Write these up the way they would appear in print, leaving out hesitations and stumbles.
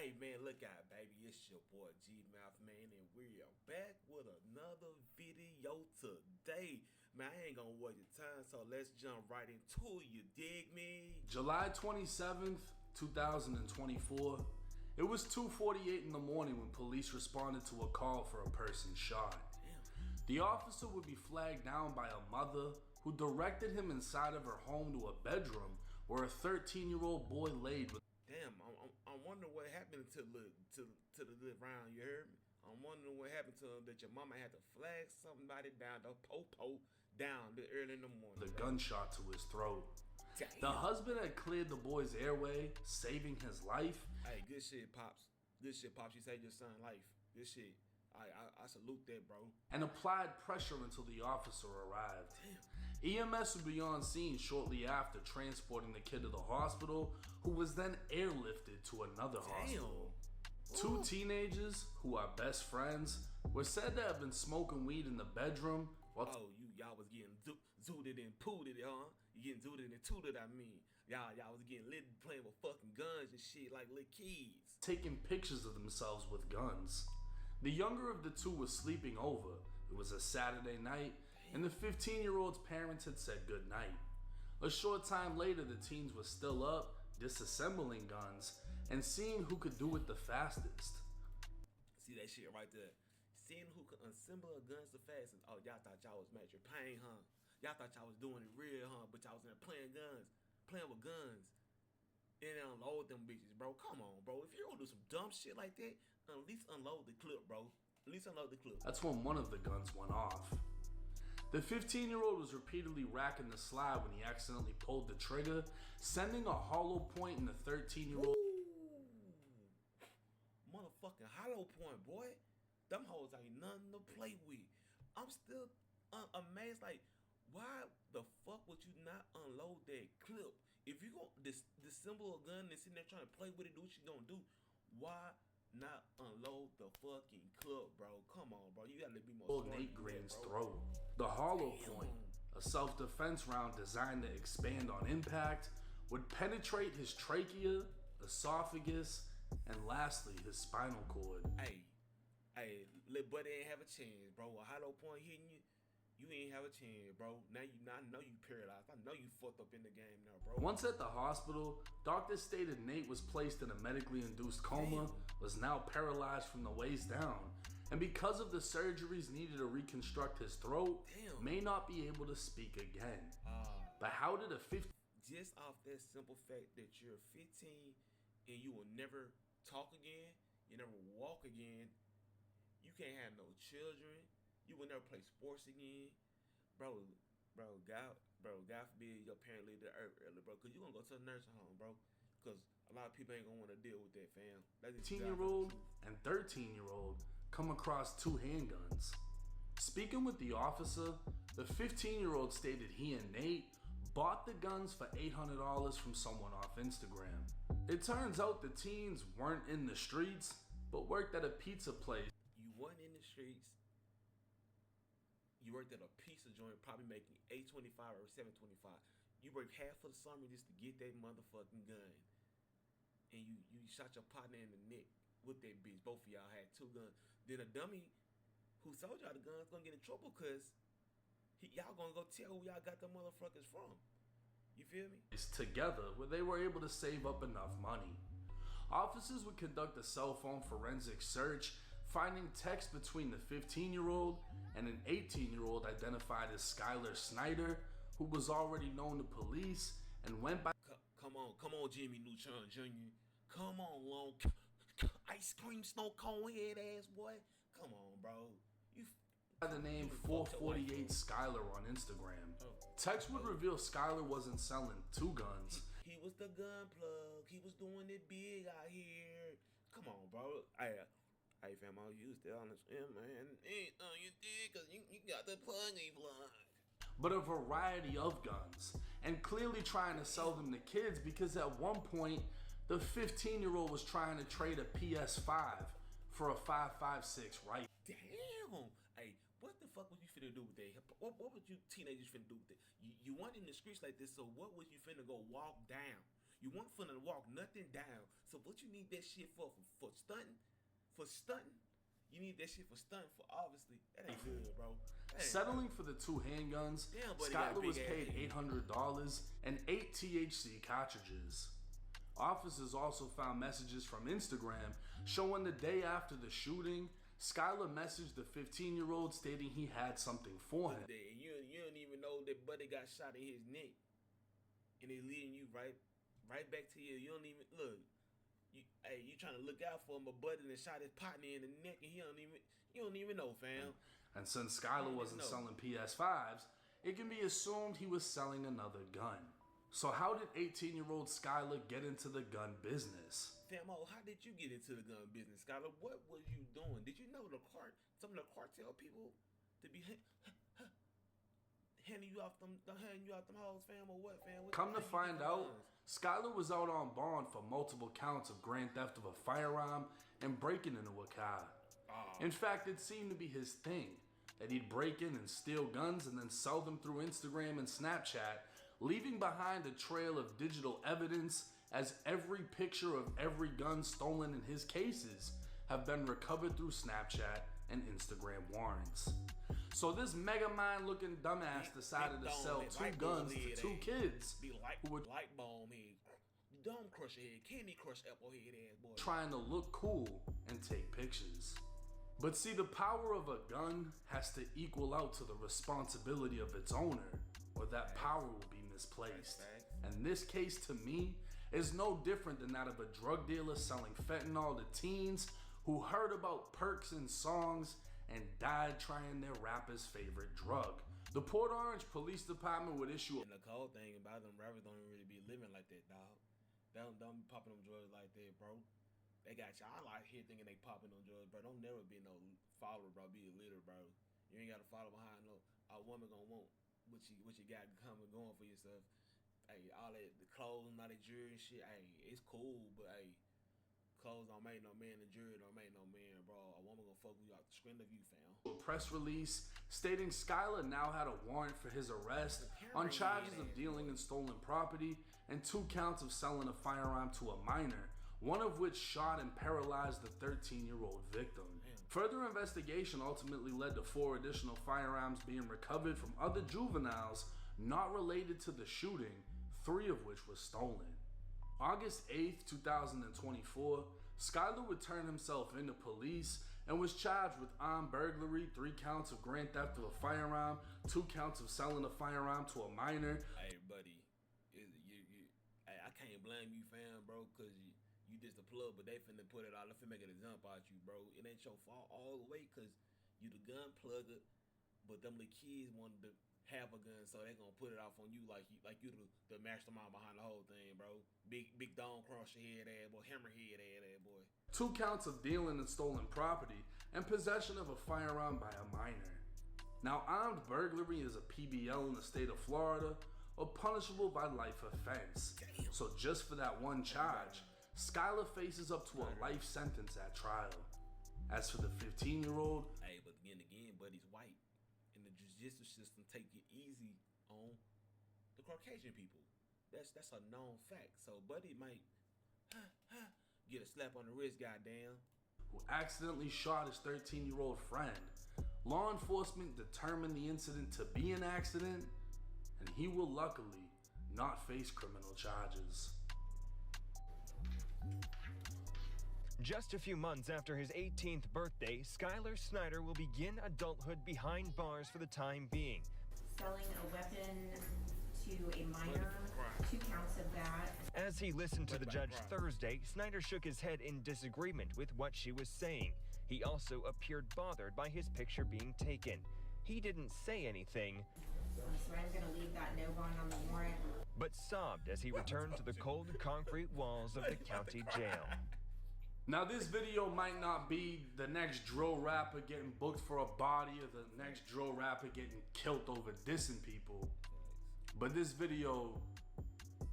Hey man, look out, baby. It's your boy G Mouth, man, and we are back with another video today. Man, I ain't gonna waste your time, so let's jump right into it. You dig me? July 27th, 2024. It was 2:48 in the morning when police responded to a call for a person shot. Damn. The officer would be flagged down by a mother who directed him inside of her home to a bedroom where a 13-year-old boy laid with. Damn, I'm wondering what happened to the little round. You heard me? I'm wondering what happened to him that your mama had to flag somebody down, the po down early in the morning. The gunshot to his throat. Damn. The husband had cleared the boy's airway, saving his life. Hey, good shit, pops. Good shit, pops. You saved your son's life. Good shit. I salute that, bro. And applied pressure until the officer arrived. Damn. EMS would be on scene shortly after, transporting the kid to the hospital, who was then airlifted to another hospital. Two teenagers, who are best friends, were said to have been smoking weed in the bedroom. Oh, y'all was getting zooted and pooted, huh? You getting zooted and tooted, I mean. Y'all was getting lit playing with fucking guns and shit like little kids. Taking pictures of themselves with guns. The younger of the two was sleeping over. It was a Saturday night, and the 15-year-old's parents had said goodnight. A short time later, the teens were still up, disassembling guns, and seeing who could do it the fastest. See that shit right there? Seeing who could assemble a guns the fastest. Oh, y'all thought y'all was Major Pain, huh? Y'all thought y'all was doing it real, huh? But y'all was in there playing with guns. And unload them bitches, bro. Come on, bro. If you're gonna do some dumb shit like that, at least unload the clip, bro. At least unload the clip. That's when one of the guns went off. The 15-year-old was repeatedly racking the slide when he accidentally pulled the trigger, sending a hollow point in the 13-year-old. Motherfucking hollow point, boy. Them hoes ain't nothing to play with. I'm still amazed, like, why the fuck would you not unload that clip? If you gonna disassemble a gun and sitting there trying to play with it, do what you gonna do, why not unload the fucking clip, bro? Come on, bro. You gotta be more smart. Nate Green's throat. The hollow point, a self-defense round designed to expand on impact, would penetrate his trachea, esophagus, and lastly, his spinal cord. Hey, little buddy ain't have a chance, bro. A hollow point hitting you. You ain't have a chance, bro. Now I know you paralyzed. I know you fucked up in the game now, bro. Once at the hospital, doctors stated Nate was placed in a medically induced coma, was now paralyzed from the waist down, and because of the surgeries needed to reconstruct his throat, may not be able to speak again. But how did a 15... Just off that simple fact that you're 15 and you will never talk again, you never walk again, you can't have no children, you will never play sports again, bro. God forbid your parent leave the earth early, bro. Cause you gonna go to a nursing home, bro. Cause a lot of people ain't gonna want to deal with that, fam. 15-year-old and 13-year-old come across two handguns. Speaking with the officer, the 15-year-old stated he and Nate bought the guns for $800 from someone off Instagram. It turns out the teens weren't in the streets, but worked at a pizza place. You weren't in the streets. You worked at a pizza joint, probably making $8.25 or $7.25. You worked half of the summer just to get that motherfucking gun, and you shot your partner in the neck with that bitch. Both of y'all had two guns. Then a dummy who sold y'all the guns gonna get in trouble because y'all gonna go tell who y'all got the motherfuckers from. You feel me? Together, where they were able to save up enough money. Officers would conduct a cell phone forensic search, finding text between the 15-year-old and an 18-year-old identified as Skylar Snyder, who was already known to police and went by... Come on, Jimmy Neutron Jr. Come on, long ice cream snow cone head ass boy. Come on, bro. You by the name 448 Skylar on Instagram. Text would reveal Skylar wasn't selling two guns. He was the gun plug. He was doing it big out here. Come on, bro. Hey, fam, I'll use that on this man. You did, cause you got the plug plug. But a variety of guns, and clearly trying to sell them to kids because at one point, the 15-year-old was trying to trade a PS5 for a 5.56 rifle. Damn. Hey, what the fuck was you finna do with that? What was you teenagers finna do with that? You weren't in the streets like this, so what was you finna go walk down? You want fun to walk nothing down. So what you need that shit for stunting? For stunting? You need that shit for stunting for obviously. That ain't good, bro. Settling for the 2 handguns, Damn, buddy, Skylar was big paid ass $800 and 8 THC cartridges. Officers also found messages from Instagram showing the day after the shooting, Skylar messaged the 15-year-old stating he had something for him. You don't even know that buddy got shot in his neck, and they leading you right back to you. You don't even look. You trying to look out for him, but buddy that shot his partner in the neck, and you don't even know, fam. And since Skylar wasn't selling PS5s, it can be assumed he was selling another gun. So how did 18-year-old Skylar get into the gun business? Famo, how did you get into the gun business, Skylar? What was you doing? Did you know some of the cartel people to be handing you out them hoes, fam, or what, fam? Come to find out, Skylar was out on bond for multiple counts of grand theft of a firearm and breaking into a car. In fact, it seemed to be his thing that he'd break in and steal guns and then sell them through Instagram and Snapchat, leaving behind a trail of digital evidence as every picture of every gun stolen in his cases have been recovered through Snapchat and Instagram warrants. So this mega mind looking dumbass decided to sell 2 guns to 2 kids who were light bulb head, dome crusher head, candy crush apple head ass boy, trying to look cool and take pictures. But see, the power of a gun has to equal out to the responsibility of its owner, or that power will be misplaced. And this case, to me, is no different than that of a drug dealer selling fentanyl to teens who heard about perks and songs and died trying their rapper's favorite drug. The Port Orange Police Department would issue and the cold thing about them rappers don't really be living like that, dog. They don't be popping them drugs like that, bro. They got y'all out here thinking they popping them drugs, bro. Don't never be no follower, bro. Be a leader, bro. You ain't got to follow behind no. A woman gonna want what you got coming going for yourself. Hey, all that the clothes and all that jewelry and shit. Hey, it's cool, but hey, clothes don't make no man, and jewelry don't make no man, bro. A woman gonna fuck with you out the screen of you, fam. A press release stating Skylar now had a warrant for his arrest on charges of dealing in stolen property and 2 counts of selling a firearm to a minor, one of which shot and paralyzed the 13-year-old victim. Further investigation ultimately led to 4 additional firearms being recovered from other juveniles not related to the shooting, 3 of which were stolen. August 8th, 2024, Skylar would turn himself into police and was charged with armed burglary, 3 counts of grand theft of a firearm, 2 counts of selling a firearm to a minor. Hey, buddy, I can't blame you, fam, bro, because you just a plug, but they finna put it out. They finna make it a jump out you, bro. It ain't your fault all the way, because you the gun plugger, but them little kids wanted to have a gun, so they gonna put it off on you like you the mastermind behind the whole thing, bro. Big dome cross your head ass boy, hammer head ass boy. 2 counts of dealing in stolen property and possession of a firearm by a minor. Now, armed burglary is a PBL in the state of Florida, or punishable by life offense. So just for that one charge, Skylar faces up to a life sentence at trial. As for the 15-year-old, hey, but again, buddy's white. And the judicial system take it easy on the Caucasian people. That's a known fact. So buddy might get a slap on the wrist, goddamn. Who accidentally shot his 13-year-old friend. Law enforcement determined the incident to be an accident, and he will luckily not face criminal charges. Just a few months after his 18th birthday, Skylar Snyder will begin adulthood behind bars for the time being. Selling a weapon to a minor, 2 counts of that. As he listened to the judge Thursday, Snyder shook his head in disagreement with what she was saying. He also appeared bothered by his picture being taken. He didn't say anything, So I'm gonna leave that no bond on the warrant. but sobbed as he returned to the cold concrete walls of the county jail. Now, this video might not be the next drill rapper getting booked for a body or the next drill rapper getting killed over dissing people, but this video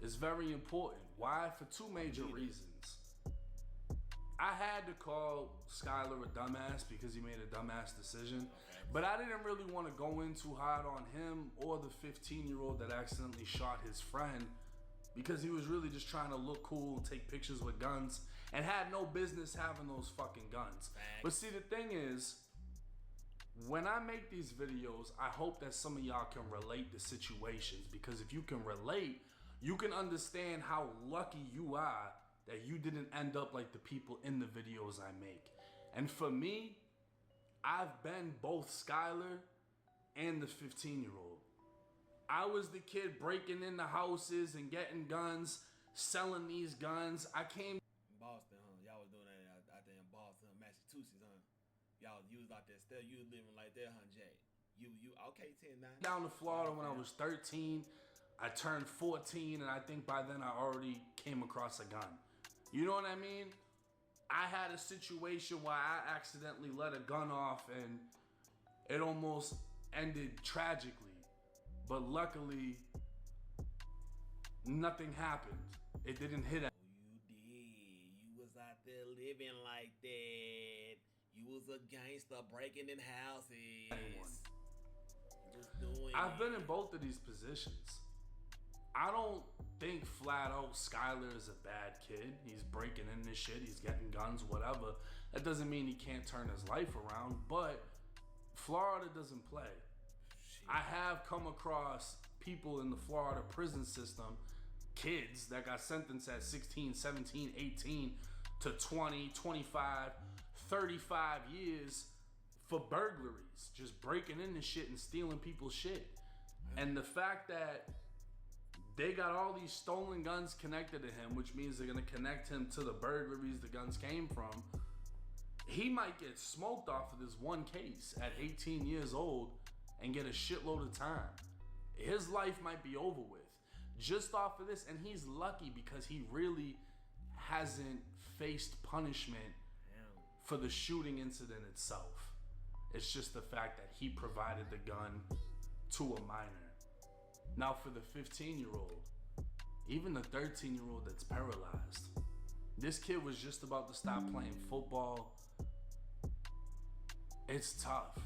is very important. Why? For 2 major reasons. I had to call Skylar a dumbass because he made a dumbass decision, but I didn't really want to go in too hard on him or the 15-year-old that accidentally shot his friend, because he was really just trying to look cool and take pictures with guns and had no business having those fucking guns. But see, the thing is, when I make these videos, I hope that some of y'all can relate to situations, because if you can relate, you can understand how lucky you are that you didn't end up like the people in the videos I make. And for me, I've been both Skylar and the 15-year-old. I was the kid breaking into houses and getting guns, selling these guns. I came Boston, huh? Y'all was doing that out there in Boston, Massachusetts, huh? Y'all, you was out there still, you was living like that, huh, Jay? You okay, 10-9? Down to Florida when I was 13. I turned 14, and I think by then I already came across a gun. You know what I mean? I had a situation where I accidentally let a gun off, and it almost ended tragically. But luckily, nothing happened. It didn't hit it. You did. You was out there living like that. You was a gangster breaking in houses. You was doing I've been in both of these positions. I don't think flat out Skylar is a bad kid. He's breaking in this shit. He's getting guns, whatever. That doesn't mean he can't turn his life around, but Florida doesn't play. I have come across people in the Florida prison system, kids that got sentenced at 16, 17, 18 to 20, 25, 35 years for burglaries, just breaking into shit and stealing people's shit. And the fact that they got all these stolen guns connected to him, which means they're gonna connect him to the burglaries the guns came from, he might get smoked off of this one case at 18 years old and get a shitload of time. His life might be over with just off of this, and he's lucky because he really hasn't faced punishment for the shooting incident itself. It's just the fact that he provided the gun to a minor. Now for the 15-year-old, even the 13-year-old that's paralyzed, this kid was just about to stop playing football. It's tough.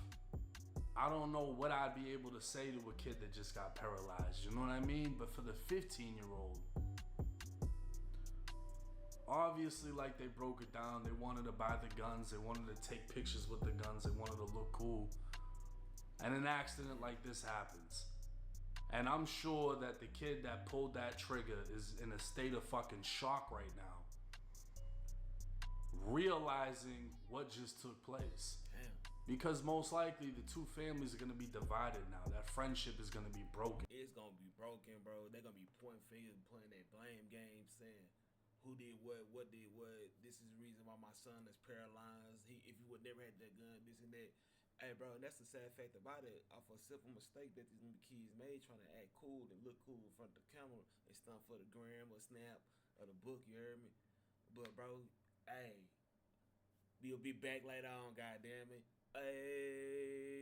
I don't know what I'd be able to say to a kid that just got paralyzed, you know what I mean? But for the 15-year-old, obviously, like, they broke it down. They wanted to buy the guns. They wanted to take pictures with the guns. They wanted to look cool. And an accident like this happens. And I'm sure that the kid that pulled that trigger is in a state of fucking shock right now, realizing what just took place. Damn. Because most likely the two families are gonna be divided now. That friendship is gonna be broken. It's gonna be broken, bro. They're gonna be pointing fingers and playing that blame game, saying who did what did what. This is the reason why my son is paralyzed. If he would never had that gun, this and that. Hey, bro, and that's the sad fact about it. Off a simple mistake that these kids made, trying to act cool and look cool in front of the camera, and stuff for the gram or snap or the book. You heard me? But bro, hey, we'll be back later on. Goddamn it. Hey.